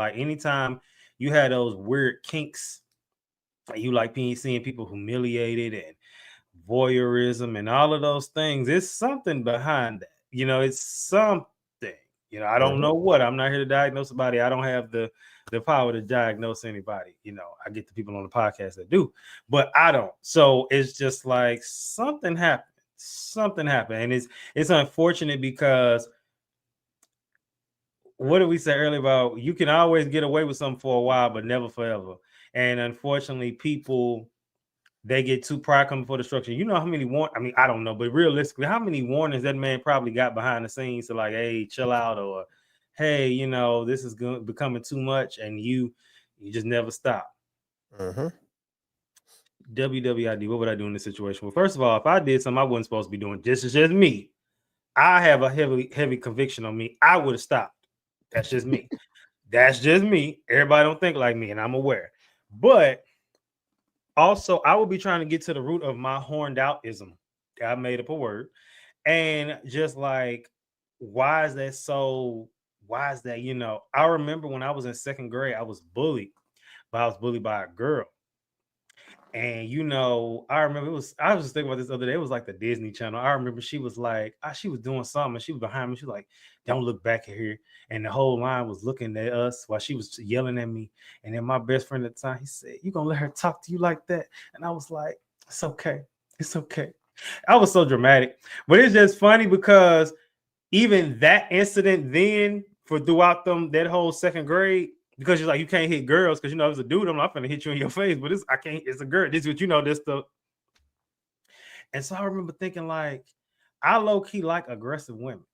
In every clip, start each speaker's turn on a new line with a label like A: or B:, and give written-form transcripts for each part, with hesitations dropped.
A: like anytime you had those weird kinks, you like seeing people humiliated and voyeurism and all of those things, it's something behind that. It's something. I don't
B: Mhm.
A: know what. I'm not here to diagnose somebody. I don't have the power to diagnose anybody. I get the people on the podcast that do, but I don't. So it's just like something happened. Something happened, and it's unfortunate because what did we say earlier about you can always get away with something for a while, but never forever. And unfortunately, people they get too pride coming for destruction. You know how many I don't know, but realistically, how many warnings that man probably got behind the scenes to like, hey, chill out, or hey, this is becoming too much, and you just never stop.
B: Mhm.
A: WWID, what would I do in this situation? Well, first of all, if I did something I wasn't supposed to be doing, this is just me. I have a heavy conviction on me. I would have stopped. That's just me. That's just me. Everybody don't think like me, and I'm aware. But also, I will be trying to get to the root of my horned outism. I made up a word. And just like, why is that so? Why is that? I remember when I was in second grade, I was bullied, but I was bullied by a girl. And I remember I was just thinking about this the other day. It was like the Disney Channel. I remember she was like, she was doing something, and she was behind me. She was like, "Don't look back at here." And the whole line was looking at us while she was yelling at me. And then my best friend at the time, he said, "You gonna let her talk to you like that?" And I was like, "It's okay, it's okay." I was so dramatic, but it's just funny because even that incident then for throughout that whole second grade, because you're like you can't hit girls because it's a dude, I'm not gonna hit you in your face, but I can't, it's a girl, this is what this stuff. And so I remember thinking like I low-key like aggressive women,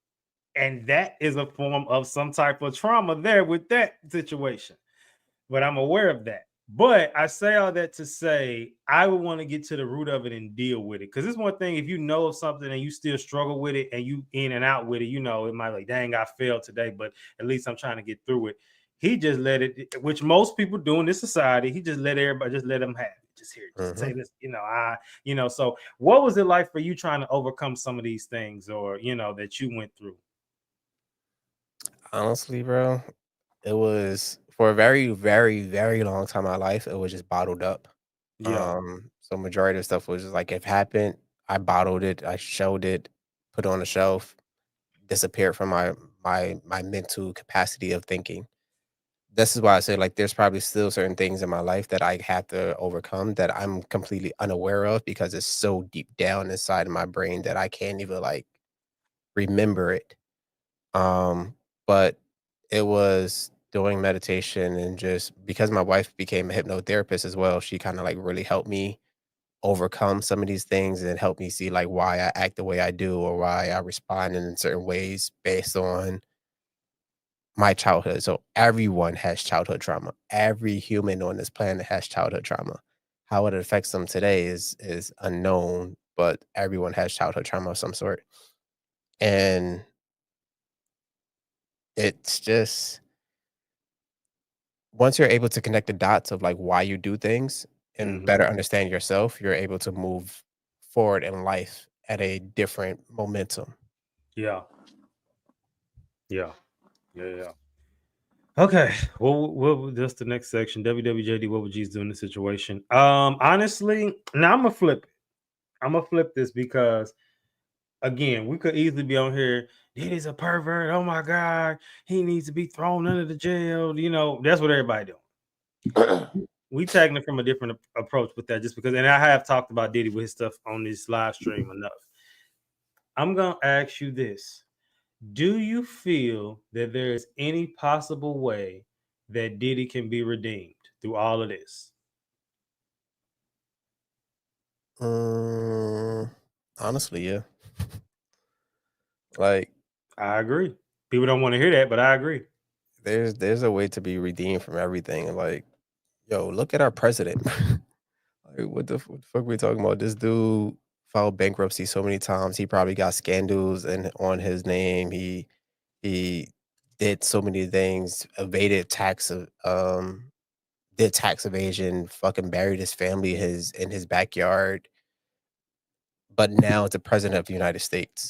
A: and that is a form of some type of trauma there with that situation, but I'm aware of that. But I say all that to say I would want to get to the root of it and deal with it. Because it's one thing if you know of something and you still struggle with it and you in and out with it, it might like, dang, I failed today, but at least I'm trying to get through it. He just let it, which most people do in this society, he just let everybody just let them have it. Just here, just
B: Mhm.
A: say this, so what was it like for you trying to overcome some of these things or that you went through?
B: Honestly, bro, it was for a very, very, very long time in my life, it was just bottled up.
A: Yeah.
B: So majority of stuff was just like if it happened, I bottled it, I showed it, put it on the shelf, disappeared from my mental capacity of thinking. This is why I say like there's probably still certain things in my life that I have to overcome that I'm completely unaware of because it's so deep down inside of my brain that I can't even like remember it. Um, but it was doing meditation and just because my wife became a hypnotherapist as well, she kind of like really helped me overcome some of these things and help me see like why I act the way I do or why I respond in certain ways based on my childhood. So everyone has childhood trauma. Every human on this planet has childhood trauma. How it affects them today is unknown, but everyone has childhood trauma of some sort. And it's just once you're able to connect the dots of like why you do things and
A: Mm-hmm.
B: better understand yourself, you're able to move forward in life at a different momentum.
A: Yeah. Yeah. Yeah. Okay. Well, what just the next section? WWJD, what would Jesus do in this situation? Honestly, now I'm gonna flip it. I'm gonna flip this because again, we could easily be on here. Diddy's a pervert. Oh my god, he needs to be thrown into the jail. That's what everybody doing. We tagging it from a different approach with that, just because. And I have talked about Diddy with his stuff on this live stream enough. I'm gonna ask you this: do you feel that there is any possible way that Diddy can be redeemed through all of this?
B: Mm, honestly, yeah. Like
A: I agree. People don't want to hear that, but I agree.
B: there's a way to be redeemed from everything. Like, yo, look at our president. Like, what the fuck we talking about? This dude filed bankruptcy so many times. He probably got scandals and on his name. He did so many things, evaded tax, did tax evasion, fucking buried his family in his backyard. But now it's the president of the United States.